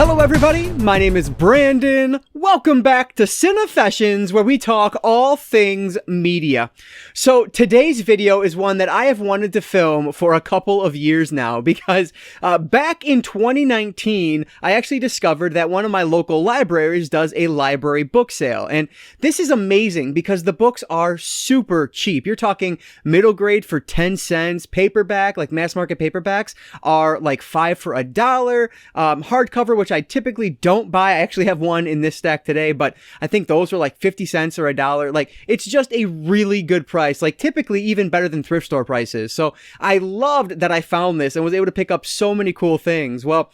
Hello everybody, my name is Brandon. Welcome back to Cinefessions, where we talk all things media. So today's video is one that I have wanted to film for a couple of years now because back in 2019, I actually discovered that one of my local libraries does a library book sale. And this is amazing because the books are super cheap. You're talking middle grade for 10 cents, paperback, like mass market paperbacks are like $5 for $1, hardcover, which I typically don't buy. I actually have one in this stack today, but I think those are like 50 cents or $1. Like, it's just a really good price, like typically even better than thrift store prices. So I loved that I found this and was able to pick up so many cool things. Well,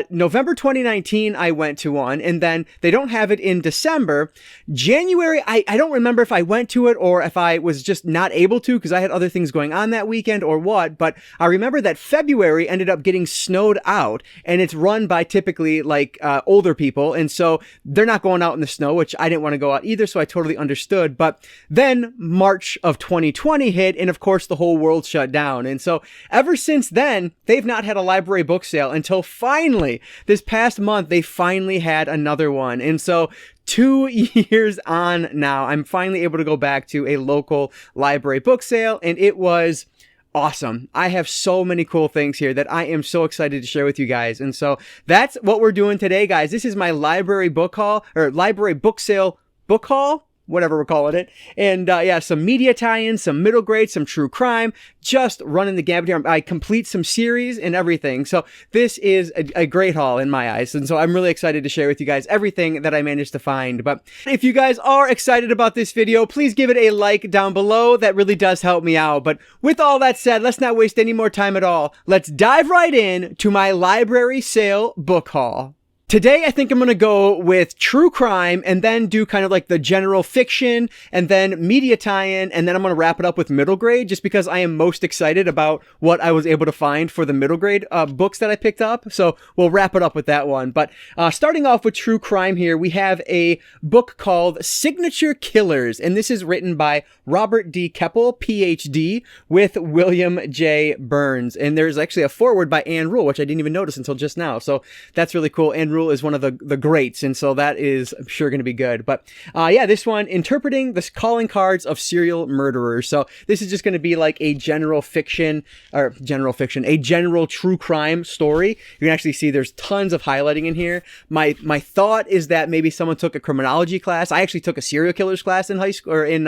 November 2019, I went to one, and then they don't have it in December. January, I don't remember if I went to it or if I was just not able to because I had other things going on that weekend or what, but I remember that February ended up getting snowed out, and it's run by typically like older people, and so they're not going out in the snow, which I didn't want to go out either, so I totally understood. But then March of 2020 hit, and of course the whole world shut down, and so ever since then they've not had a library book sale until finally this past month they finally had another one. And so 2 years on now, I'm finally able to go back to a local library book sale, and it was awesome. I have so many cool things here that I am so excited to share with you guys. And so that's what we're doing today, guys. This is my library book haul, or library book sale book haul, whatever we're calling it. And yeah, some media tie-ins, some middle grade, some true crime, just running the gambit here. I complete some series and everything. So this is a great haul in my eyes. And so I'm really excited to share with you guys everything that I managed to find. But if you guys are excited about this video, please give it a like down below. That really does help me out. But with all that said, let's not waste any more time at all. Let's dive right in to my library sale book haul. Today, I think I'm going to go with true crime and then do kind of like the general fiction and then media tie-in, and then I'm going to wrap it up with middle grade just because I am most excited about what I was able to find for the middle grade books that I picked up. So we'll wrap it up with that one. But starting off with true crime here, we have a book called Signature Killers, and this is written by Robert D. Keppel, PhD, with William J. Burns. And there's actually a foreword by Anne Rule, which I didn't even notice until just now. So that's really cool. Anne Rule is one of the greats, and so that is, I'm sure, going to be good. But yeah, this one, interpreting the calling cards of serial murderers. So this is just going to be like a general fiction, a general true crime story. You can actually see there's tons of highlighting in here. My thought is that maybe someone took a criminology class. I actually took a serial killers class in high school or in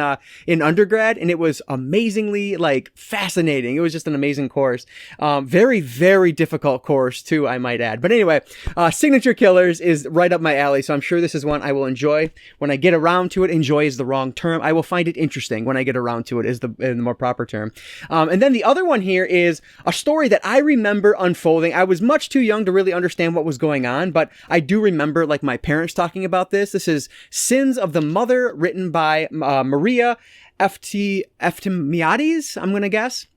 undergrad, and it was amazingly like fascinating. It was just an amazing course. Very, very difficult course too, I might add. But anyway, Signature Killers is right up my alley, so I'm sure this is one I will enjoy when I get around to it. Enjoy is the wrong term. I will find it interesting when I get around to it is the more proper term. And then the other one here is a story that I remember unfolding. I was much too young to really understand what was going on, but I do remember like my parents talking about this. This is Sins of the Mother, written by Maria Eftimiades, I'm going to guess.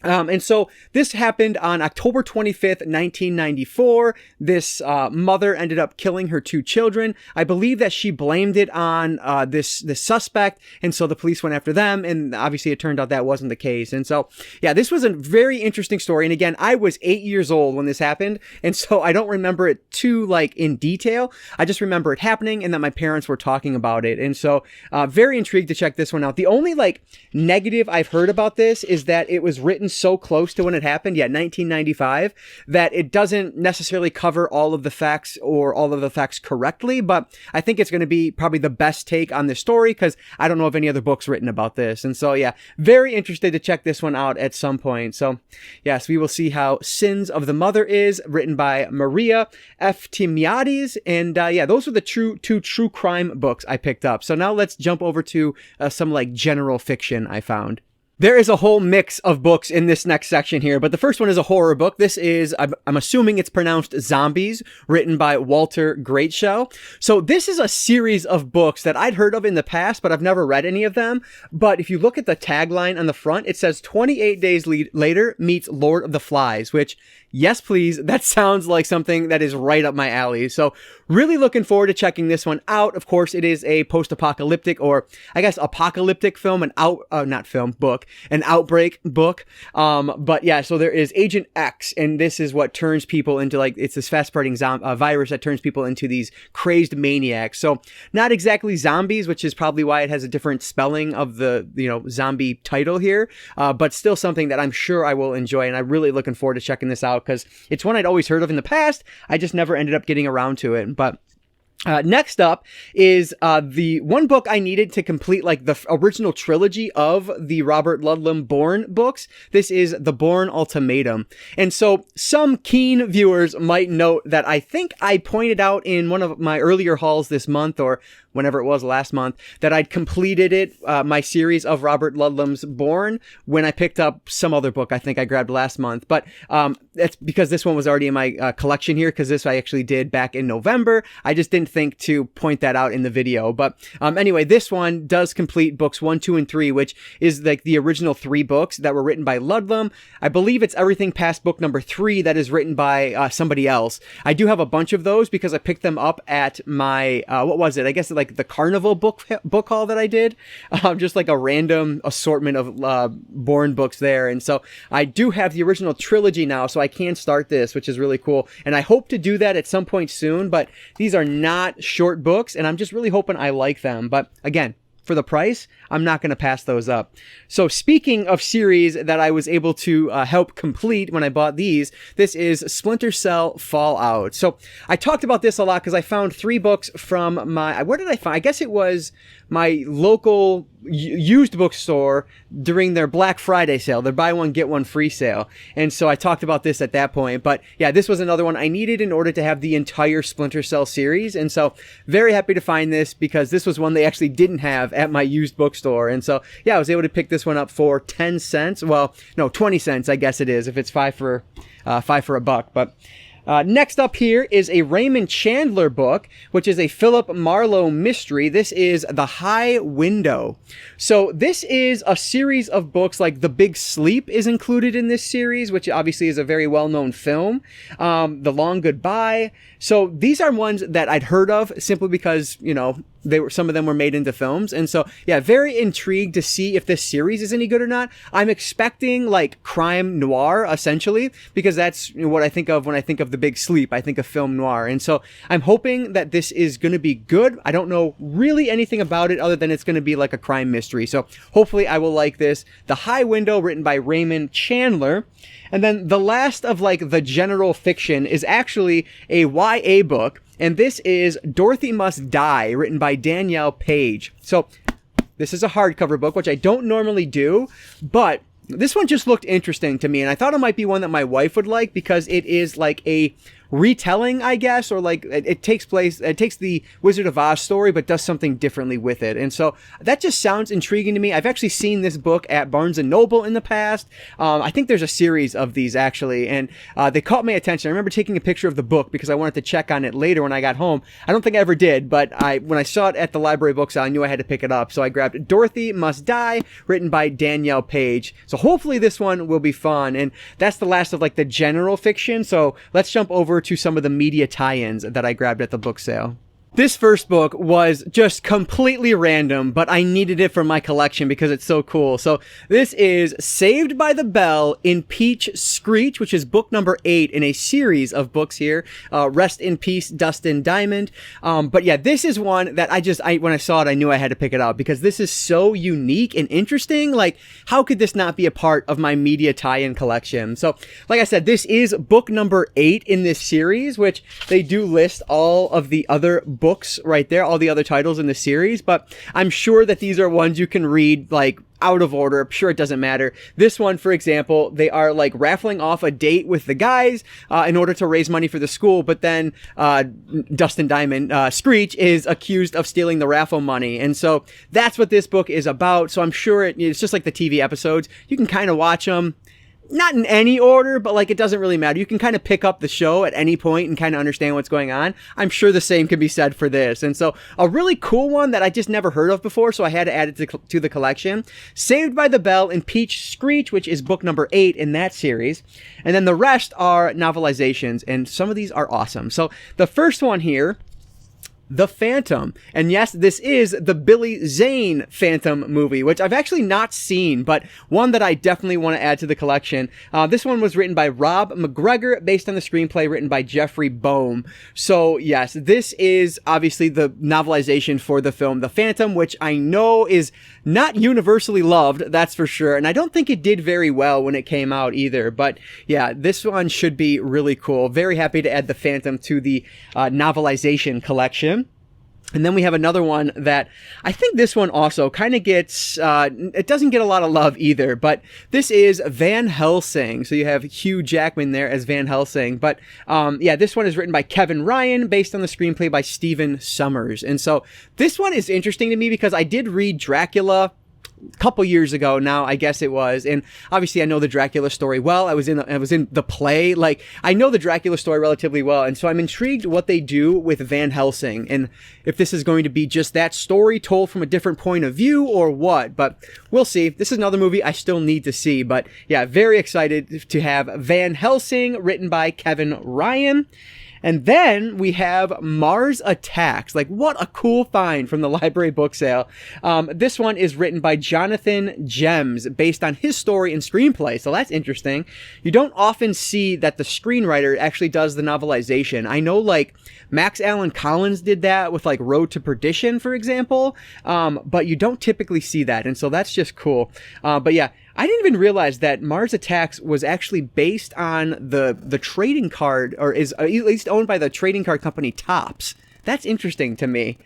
And so this happened on October 25th, 1994. This mother ended up killing her 2 children. I believe that she blamed it on this suspect, and so the police went after them, and obviously it turned out that wasn't the case. And so, yeah, this was a very interesting story. And again, I was 8 years old when this happened, and so I don't remember it too like in detail. I just remember it happening and that my parents were talking about it. And so very intrigued to check this one out. The only like negative I've heard about this is that it was written so close to when it happened, 1995, that it doesn't necessarily cover all of the facts or all of the facts correctly, but I think it's going to be probably the best take on this story because I don't know of any other books written about this. And so, yeah, very interested to check this one out at some point. So, yes, we will see how Sins of the Mother is, written by Maria Eftimiades. And yeah, those were the two true crime books I picked up. So now let's jump over to some like general fiction I found. There is a whole mix of books in this next section here, but the first one is a horror book. This is, I'm assuming it's pronounced Zombies, written by Walter Greatshell. So this is a series of books that I'd heard of in the past, but I've never read any of them. But if you look at the tagline on the front, it says 28 Days Later meets Lord of the Flies, which, yes, please, that sounds like something that is right up my alley. So really looking forward to checking this one out. Of course, it is a post-apocalyptic, or I guess apocalyptic film, book. an outbreak book. But yeah, so there is Agent X, and this is what turns people into, like, it's this fast-spreading virus that turns people into these crazed maniacs. So not exactly zombies, which is probably why it has a different spelling of the, zombie title here, but still something that I'm sure I will enjoy, and I'm really looking forward to checking this out because it's one I'd always heard of in the past. I just never ended up getting around to it. But next up is the one book I needed to complete, like, the original trilogy of the Robert Ludlum Bourne books. This is The Bourne Ultimatum. And so some keen viewers might note that I think I pointed out in one of my earlier hauls this month, or whenever it was last month, that I'd completed it, my series of Robert Ludlum's Bourne, when I picked up some other book I think I grabbed last month. But that's because this one was already in my collection here, because this I actually did back in November. I just didn't think to point that out in the video. But anyway, this one does complete books 1, 2, and 3, which is like the original 3 books that were written by Ludlum. I believe it's everything past book number 3 that is written by somebody else. I do have a bunch of those because I picked them up at my, what was it? I guess like the Carnival book haul that I did. Just like a random assortment of Bourne books there. And so I do have the original trilogy now, so I can start this, which is really cool. And I hope to do that at some point soon, but these are not short books, and I'm just really hoping I like them. But again, for the price, I'm not going to pass those up. So speaking of series that I was able to help complete when I bought these, this is Splinter Cell Fallout. So I talked about this a lot because I found 3 books from my, where did I find? I guess it was my local used bookstore during their Black Friday sale, their buy one get one free sale. And so I talked about this at that point. But yeah, this was another one I needed in order to have the entire Splinter Cell series. And so very happy to find this because this was one they actually didn't have at my used bookstore. And so yeah, I was able to pick this one up for 10 cents. Well, no, 20 cents, I guess it is, if it's 5 for a buck. But next up here is a Raymond Chandler book, which is a Philip Marlowe mystery. This is The High Window. So this is a series of books, like The Big Sleep is included in this series, which obviously is a very well-known film. The Long Goodbye. So these are ones that I'd heard of simply because, some of them were made into films. And so, yeah, very intrigued to see if this series is any good or not. I'm expecting like crime noir, essentially, because that's what I think of when I think of The Big Sleep. I think of film noir. And so I'm hoping that this is going to be good. I don't know really anything about it other than it's going to be like a crime mystery. So hopefully I will like this. The High Window, written by Raymond Chandler. And then the last of like the general fiction is actually a YA book. And this is Dorothy Must Die, written by Danielle Page. So this is a hardcover book, which I don't normally do, but this one just looked interesting to me. And I thought it might be one that my wife would like because it is like a retelling, I guess, or like it takes the Wizard of Oz story, but does something differently with it. And so that just sounds intriguing to me. I've actually seen this book at Barnes & Noble in the past. I think there's a series of these actually, and they caught my attention. I remember taking a picture of the book because I wanted to check on it later when I got home. I don't think I ever did, but when I saw it at the library book sale, I knew I had to pick it up. So I grabbed Dorothy Must Die, written by Danielle Page. So hopefully this one will be fun. And that's the last of like the general fiction. So let's jump over to some of the media tie-ins that I grabbed at the book sale. This first book was just completely random, but I needed it for my collection because it's so cool. So this is Saved by the Bell in Peach Screech, which is book number 8 in a series of books here. Rest in peace, Dustin Diamond. But yeah, this is one that when I saw it, I knew I had to pick it up because this is so unique and interesting. Like, how could this not be a part of my media tie-in collection? So, like I said, this is book number 8 in this series, which they do list all of the other books right there, all the other titles in the series, but I'm sure that these are ones you can read like out of order. I'm sure it doesn't matter. This one, for example, they are like raffling off a date with the guys in order to raise money for the school, but then Dustin Diamond, Screech, is accused of stealing the raffle money. And so that's what this book is about. So I'm sure it's just like the TV episodes. You can kind of watch them. Not in any order, but like it doesn't really matter. You can kind of pick up the show at any point and kind of understand what's going on. I'm sure the same can be said for this. And so a really cool one that I just never heard of before, so I had to add it to the collection. Saved by the Bell in Peach Screech, which is book number 8 in that series. And then the rest are novelizations, and some of these are awesome. So the first one here The Phantom. And yes, this is the Billy Zane Phantom movie, which I've actually not seen, but one that I definitely want to add to the collection. This one was written by Rob McGregor, based on the screenplay written by Jeffrey Boehm. So yes, this is obviously the novelization for the film The Phantom, which I know is not universally loved, that's for sure. And I don't think it did very well when it came out either. But yeah, this one should be really cool. Very happy to add The Phantom to the novelization collection. And then we have another one that I think this one also kind of gets, it doesn't get a lot of love either, but this is Van Helsing. So you have Hugh Jackman there as Van Helsing. But yeah, this one is written by Kevin Ryan, based on the screenplay by Stephen Sommers. And so this one is interesting to me because I did read Dracula a couple years ago now, I guess it was, and obviously I know the Dracula story well. I was in the play. Like, I know the Dracula story relatively well, and so I'm intrigued what they do with Van Helsing, and if this is going to be just that story told from a different point of view or what, but we'll see. This is another movie I still need to see, but yeah, very excited to have Van Helsing, written by Kevin Ryan. And then we have Mars Attacks. Like, what a cool find from the library book sale. This one is written by Jonathan Gems, based on his story and screenplay. So that's interesting. You don't often see that the screenwriter actually does the novelization. I know, like, Max Allan Collins did that with, like, Road to Perdition, for example. But you don't typically see that. And so that's just cool. But yeah, I didn't even realize that Mars Attacks was actually based on the trading card, or is at least owned by the trading card company Topps. That's interesting to me.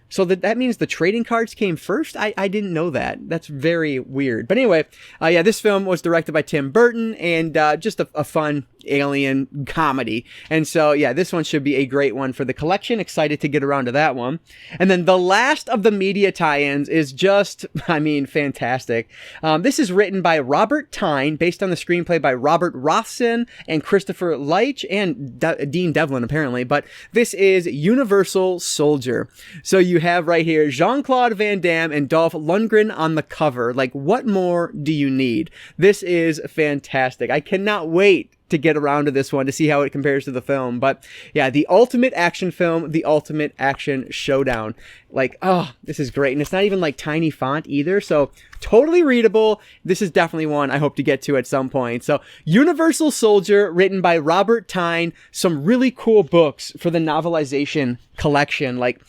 So that means the trading cards came first? I didn't know that. That's very weird. But anyway, yeah, this film was directed by Tim Burton, and just a fun alien comedy. And so, yeah, this one should be a great one for the collection. Excited to get around to that one. And then the last of the media tie-ins is just, I mean, fantastic. This is written by Robert Tyne, based on the screenplay by Robert Rothson and Christopher Leitch and Dean Devlin, apparently. But this is Universal Soldier. So you have right here Jean-Claude Van Damme and Dolph Lundgren on the cover. Like, what more do you need? This is fantastic. I cannot wait to get around to this one to see how it compares to the film. But yeah, the ultimate action film, the ultimate action showdown. Like, oh, this is great. And it's not even like tiny font either. So totally readable. This is definitely one I hope to get to at some point. So Universal Soldier, written by Robert Tyne. Some really cool books for the novelization collection. Like,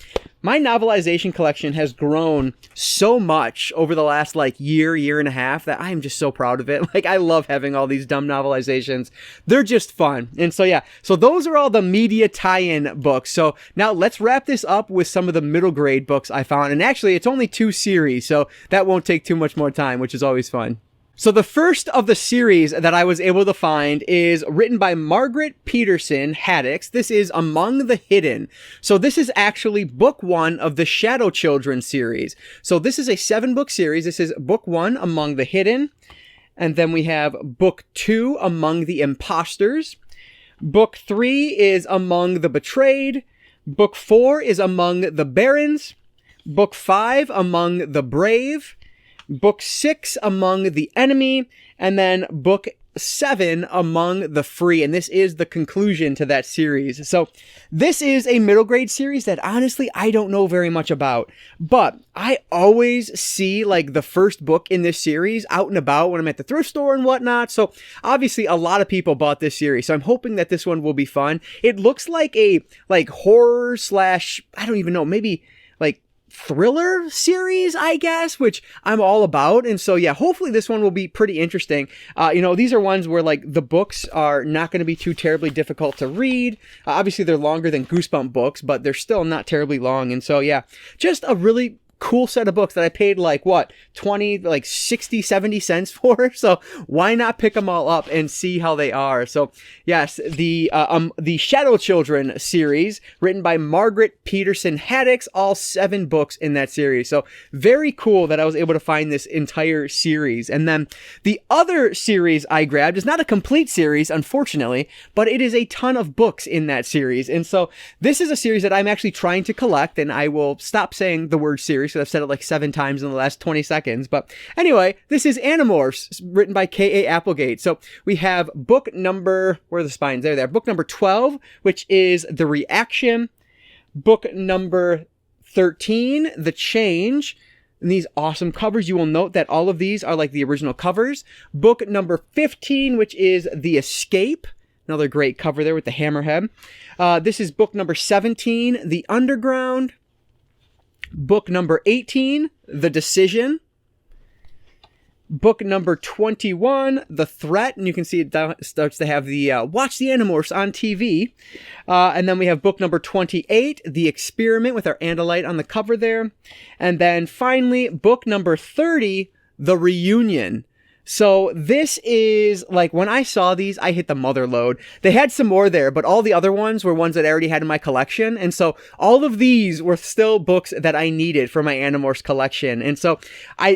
my novelization collection has grown so much over the last like year and a half that I am just so proud of it. Like, I love having all these dumb novelizations. They're just fun. And so, yeah, so those are all the media tie-in books. So now let's wrap this up with some of the middle grade books I found. And actually, it's only 2 series, so that won't take too much more time, which is always fun. So the first of the series that I was able to find is written by Margaret Peterson Haddix. This is Among the Hidden. So this is actually book 1 of the Shadow Children series. So this is a 7-book series. This is book 1, Among the Hidden. And then we have book 2, Among the Imposters. Book 3 is Among the Betrayed. Book 4 is Among the Barons. Book 5, Among the Brave. Book 6, Among the Enemy, and then Book 7, Among the Free, and this is the conclusion to that series. So this is a middle grade series that honestly I don't know very much about, but I always see like the first book in this series out and about when I'm at the thrift store and whatnot. So obviously a lot of people bought this series, so I'm hoping that this one will be fun. It looks like a horror slash, I don't even know, maybe like thriller series, I guess, which I'm all about. And so, yeah, hopefully this one will be pretty interesting. You know, these are ones where like the books are not going to be too terribly difficult to read. Obviously they're longer than Goosebump books, but they're still not terribly long. And so, yeah, just a really cool set of books that I paid like what 20 like 60 70 cents for, so why not pick them all up and see how they are. So yes, the Shadow Children series, written by Margaret Peterson Haddix, all 7 books in that series. So very cool that I was able to find this entire series. And then the other series I grabbed is not a complete series, unfortunately, but it is a ton of books in that series. And so this is a series that I'm actually trying to collect, and I will stop saying the word series because I've said it like 7 times in the last 20 seconds. But anyway, this is Animorphs, written by K.A. Applegate. So we have book number, where are the spines? There. Book number 12, which is The Reaction. Book number 13, The Change. And these awesome covers. You will note that all of these are like the original covers. Book number 15, which is The Escape. Another great cover there with the hammerhead. This is book number 17, The Underground. Book number 18, The Decision. Book number 21, The Threat, and you can see it starts to have the watch the Animorphs on TV. And then we have book number 28, The Experiment, with our Andalite on the cover there. And then finally, book number 30, The Reunion. So this is, like, when I saw these, I hit the mother load. They had some more there, but all the other ones were ones that I already had in my collection. And so all of these were still books that I needed for my Animorphs collection. And so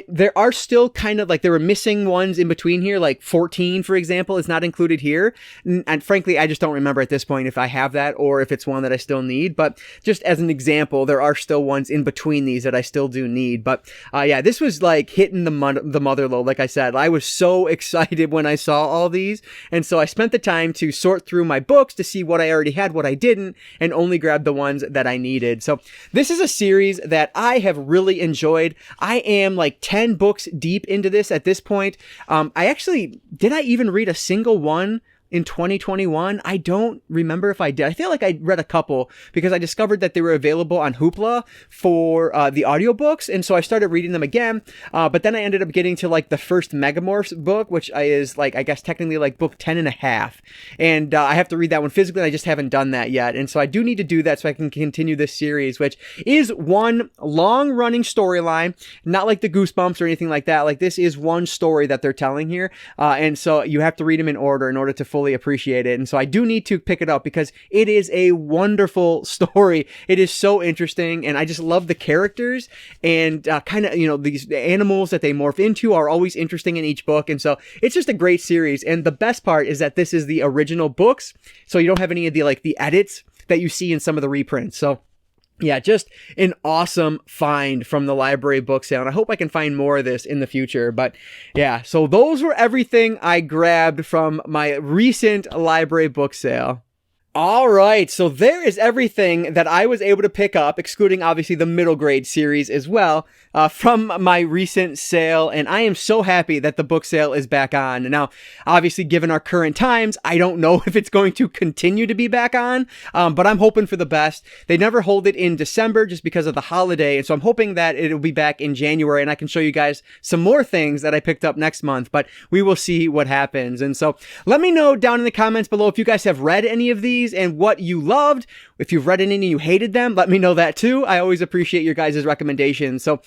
there are still kind of, like, there were missing ones in between here, like 14, for example, is not included here. And frankly, I just don't remember at this point if I have that or if it's one that I still need. But just as an example, there are still ones in between these that I still do need. But yeah, this was like hitting the mother load. Like I said, I was so excited when I saw all these, and so I spent the time to sort through my books to see what I already had, what I didn't, and only grab the ones that I needed. So this is a series that I have really enjoyed. I am like 10 books deep into this at this point. Did I even read a single one in 2021? I don't remember if I did. I feel like I read a couple because I discovered that they were available on Hoopla for the audiobooks, and so I started reading them again. But then I ended up getting to like the first Megamorphs book, which is like, I guess technically like book 10 and a half. And I have to read that one physically, and I just haven't done that yet. And so I do need to do that so I can continue this series, which is one long running storyline, not like the Goosebumps or anything like that. Like, this is one story that they're telling here. And so you have to read them in order to fully appreciate it. And so I do need to pick it up because it is a wonderful story. It is so interesting, and I just love the characters, and kind of, you know, these animals that they morph into are always interesting in each book. And so it's just a great series. And the best part is that this is the original books, so you don't have any of the edits that you see in some of the reprints. So yeah, just an awesome find from the library book sale. And I hope I can find more of this in the future. But yeah, so those were everything I grabbed from my recent library book sale. All right, so there is everything that I was able to pick up, excluding obviously the middle grade series as well, from my recent sale, and I am so happy that the book sale is back on. Now, obviously, given our current times, I don't know if it's going to continue to be back on, but I'm hoping for the best. They never hold it in December just because of the holiday, and so I'm hoping that it'll be back in January, and I can show you guys some more things that I picked up next month, but we will see what happens. And so let me know down in the comments below if you guys have read any of these and what you loved. If you've read any and you hated them, let me know that too. I always appreciate your guys' recommendations. So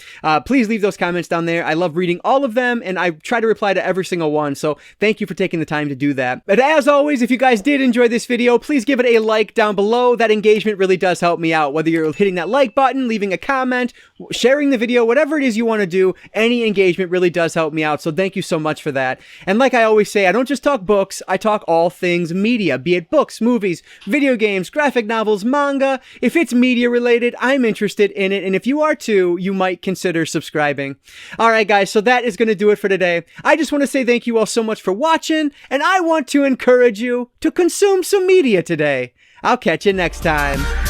please leave those comments down there. I love reading all of them, and I try to reply to every single one. So thank you for taking the time to do that. But as always, if you guys did enjoy this video, please give it a like down below. That engagement really does help me out. Whether you're hitting that like button, leaving a comment, sharing the video, whatever it is you want to do, any engagement really does help me out. So thank you so much for that. And like I always say, I don't just talk books, I talk all things media, be it books, movies, video games, graphic novels, manga. If it's media related, I'm interested in it. And if you are too, you might consider subscribing. All right, guys, so that is going to do it for today. I just want to say thank you all so much for watching, and I want to encourage you to consume some media today. I'll catch you next time.